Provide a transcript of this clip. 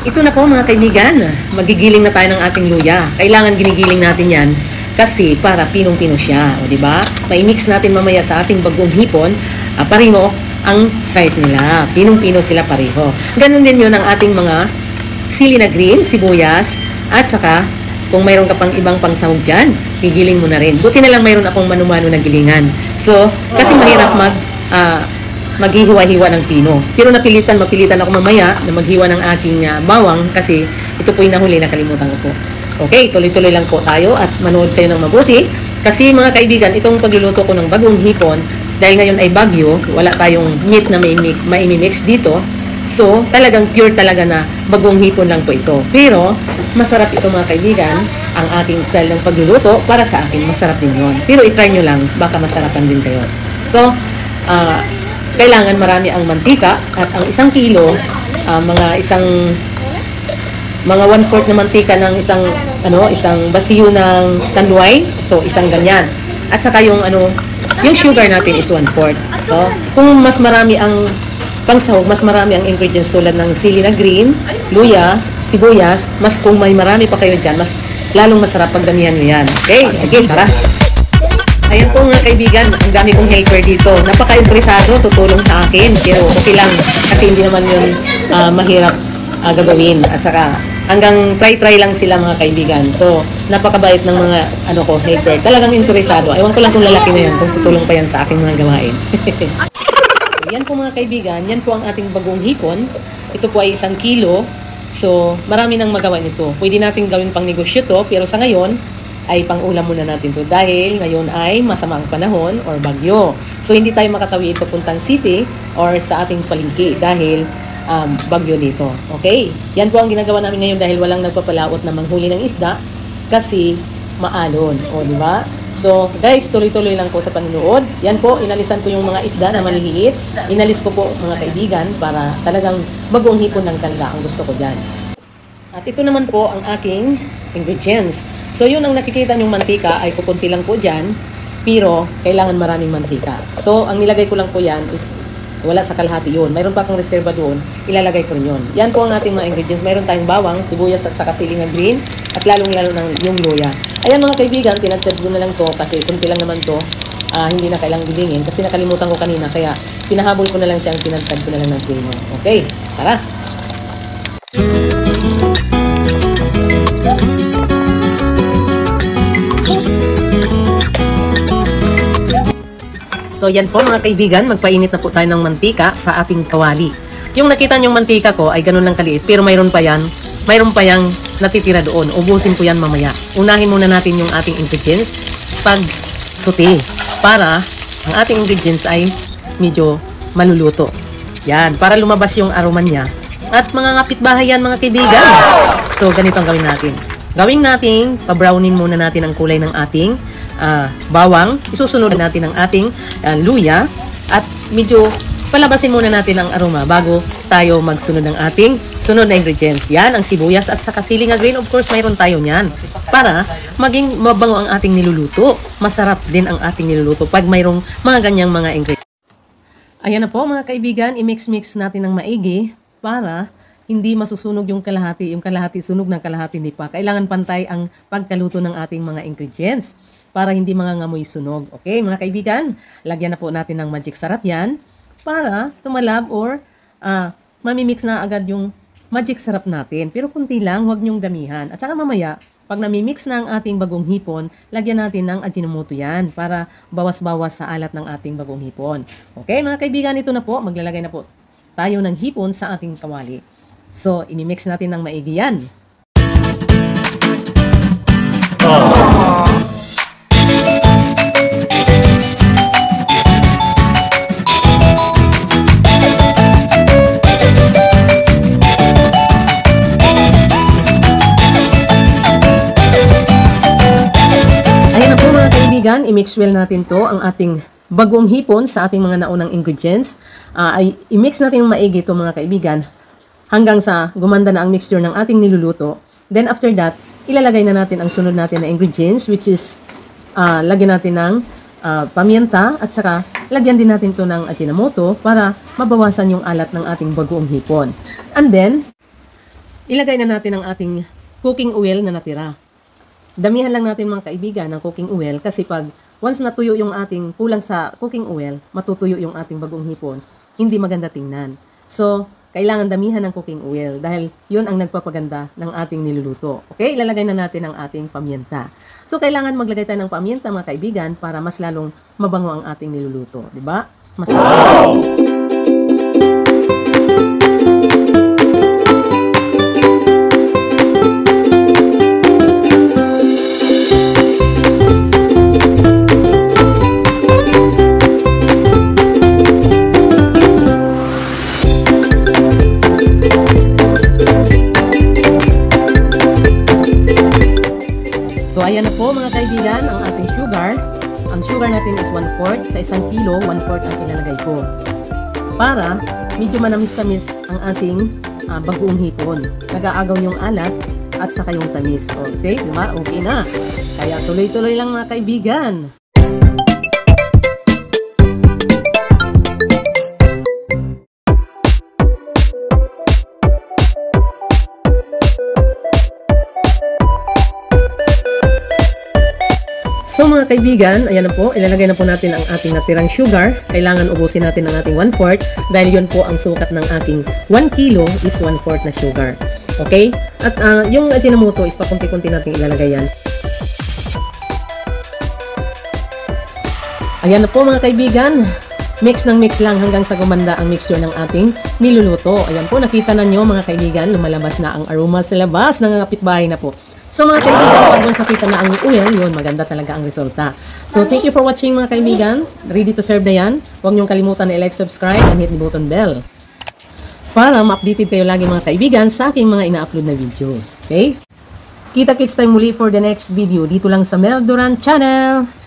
Ito na po mga kaibigan, magigiling na tayo ng ating luya. Kailangan ginigiling natin yan kasi para pinong-pino siya, o di ba? Mai-mix natin mamaya sa ating bagong hipon, pareho ang size nila. Pinong-pino sila pareho. Ganun din 'yon ang ating mga sili na green, sibuyas, at saka kung mayroon ka pang ibang pangsahog dyan, gigiling mo na rin. Buti na lang mayroon akong manu-mano na gilingan. So, kasi mahirap maghihiwa-hiwa ng pino. Pero mapilitan ako mamaya na maghiwa ng aking bawang kasi ito po yung nahuli, nakalimutan ko po. Okay, tuloy-tuloy lang po tayo at manood kayo ng mabuti. Kasi mga kaibigan, itong pagluluto ko ng bagong hipon, dahil ngayon ay bagyo, wala tayong meat na maimimix dito. So, talagang pure talaga na bagong hipon lang po ito. Pero, masarap ito mga kaibigan, ang aking style ng pagluluto, para sa akin, masarap din yun. Pero itry nyo lang, baka masarapan din kayo. So, kailangan marami ang mantika at ang 1 kilo, mga 1/4 na mantika ng isang basiyo ng tanduay. So, isang ganyan. At saka yung sugar natin is 1/4. So, kung mas marami ang pangsahog, mas marami ang ingredients tulad ng sili na green, luya, sibuyas, kung may marami pa kayo dyan, mas lalong masarap pag damihan nyo yan. Okay, sige, tara. Ayan po mga kaibigan, ang dami kong helper dito. Napaka-interesado, tutulong sa akin. Pero okay lang, kasi hindi naman yun mahirap gagawin. At saka, hanggang try-try lang sila mga kaibigan. So, napakabait ng mga helper. Talagang interesado. Ewan ko lang kung lalaki na yan, kung tutulong pa yan sa aking mga gawain. Yan po mga kaibigan, yan po ang ating bagong hipon. Ito po ay 1 kilo. So, marami nang magawa nito. Pwede natin gawin pang negosyo to, pero sa ngayon, ay pang-ulam muna natin to dahil ngayon ay masama ang panahon or bagyo. So, hindi tayo makatawid papuntang city or sa ating palengke dahil bagyo dito. Okay? Yan po ang ginagawa namin ngayon dahil walang nagpapalaot na manghuli ng isda kasi maalon. O, di ba? So, guys, tuloy-tuloy lang po sa panunood. Yan po, inalisan ko yung mga isda na maliliit. Inalis ko po mga kaibigan para talagang bagong hipon lang talaga ang gusto ko dyan. At ito naman po ang aking ingredients. So, yun ang nakikita nyong mantika ay kukunti lang po dyan, pero kailangan maraming mantika. So, ang nilagay ko lang po yan is wala sa kalahati yun. Mayroon pa akong reserva doon, ilalagay ko rin yun. Yan po ang ating mga ingredients. Mayroon tayong bawang, sibuyas at saka sili na green, at lalong-lalo ng yung luya. Ayan mga kaibigan, tinagtad ko na lang to kasi kunti lang naman to. Hindi na kailangang bilingin kasi nakalimutan ko kanina, kaya pinahabol ko na lang siya, tinagtad ko na lang ng primo. Okay, tara! So yan po mga kaibigan, magpainit na po tayo ng mantika sa ating kawali. Yung nakita nyong mantika ko ay ganun lang kaliit, pero mayroon pa yang natitira doon. Ubusin ko yan mamaya. Unahin muna natin yung ating ingredients pag sauté para ang ating ingredients ay medyo maluluto. Yan, para lumabas yung aroma niya. At mga kapitbahay yan mga kaibigan. So ganito ang gawin natin. Gawin natin, pa-brownin muna natin ang kulay ng ating bawang. Isusunod natin ang ating luya at medyo palabasin muna natin ang aroma bago tayo magsunod ng ating sunod na ingredients. Yan, ang sibuyas at saka sili nga green. Of course, mayroon tayo niyan para maging mabango ang ating niluluto. Masarap din ang ating niluluto pag mayroong mga ganyang mga ingredients. Ayan na po mga kaibigan, i-mix-mix natin ng maigi para hindi masusunog yung kalahati sunog ng kalahati hindi pa. Kailangan pantay ang pagkaluto ng ating mga ingredients para hindi mangangamoy sunog. Okay, mga kaibigan, lagyan na po natin ng magic sarap yan para tumalab or mamimix na agad yung magic sarap natin. Pero kunti lang, huwag nyong damihan. At saka mamaya, pag namimix na ang ating bagong hipon, lagyan natin ng Ajinomoto yan para bawas-bawas sa alat ng ating bagong hipon. Okay, mga kaibigan, ito na po. Maglalagay na po tayo ng hipon sa ating kawali. So, imimix natin ng maigi yan. Ayan na po mga kaibigan, i-mix well natin to ang ating bagong hipon sa ating mga naunang ingredients. I-mix natin maigi to mga kaibigan hanggang sa gumanda na ang mixture ng ating niluluto. Then after that, ilalagay na natin ang sunod natin na ingredients, which is lagyan natin ng paminta at saka lagyan din natin to ng Ajinomoto para mabawasan yung alat ng ating bagoong hipon. And then, ilagay na natin ang ating cooking oil na natira. Damihan lang natin mga kaibigan ng cooking oil kasi pag once natuyo yung ating kulang sa cooking oil, matutuyo yung ating bagong hipon, hindi maganda tingnan. So, kailangan damihan ng cooking oil dahil yun ang nagpapaganda ng ating niluluto. Okay, ilalagay na natin ang ating paminta. So, kailangan maglagay tayo ng paminta mga kaibigan para mas lalong mabango ang ating niluluto. Diba? Masarap. So, ayan na po mga kaibigan, ang ating sugar. Ang sugar natin is 1/4. Sa 1 kilo, 1/4 ang ilalagay ko. Para medyo manamis-tamis ang ating bagoong hipon. Nag-aagaw yung alat at saka yung tamis. So, see? Diba? Okay na. Kaya tuloy-tuloy lang mga kaibigan. So mga kaibigan, ayan na po, ilalagay na po natin ang ating natirang sugar. Kailangan ubusin natin ang ating 1/4 dahil yun po ang sukat ng ating 1 kilo is 1/4 na sugar. Okay? At yung Ajinomoto is pakunti-kunti natin ilalagay yan. Ayan na po mga kaibigan. Mix ng mix lang hanggang sa gumanda ang mixture ng ating niluluto. Ayan po, nakita na nyo mga kaibigan, lumalabas na ang aroma sa labas, nangangapitbahay na po. So mga kaibigan, pag once nakita na ang oil, yun, maganda talaga ang resulta. So thank you for watching mga kaibigan. Ready to serve na yan. Huwag niyong kalimutan na i-like, subscribe, and hit the button bell. Para ma-updated kayo lagi mga kaibigan sa aking mga ina-upload na videos. Okay? Kita-kits tayo muli for the next video dito lang sa Mel Duran Channel.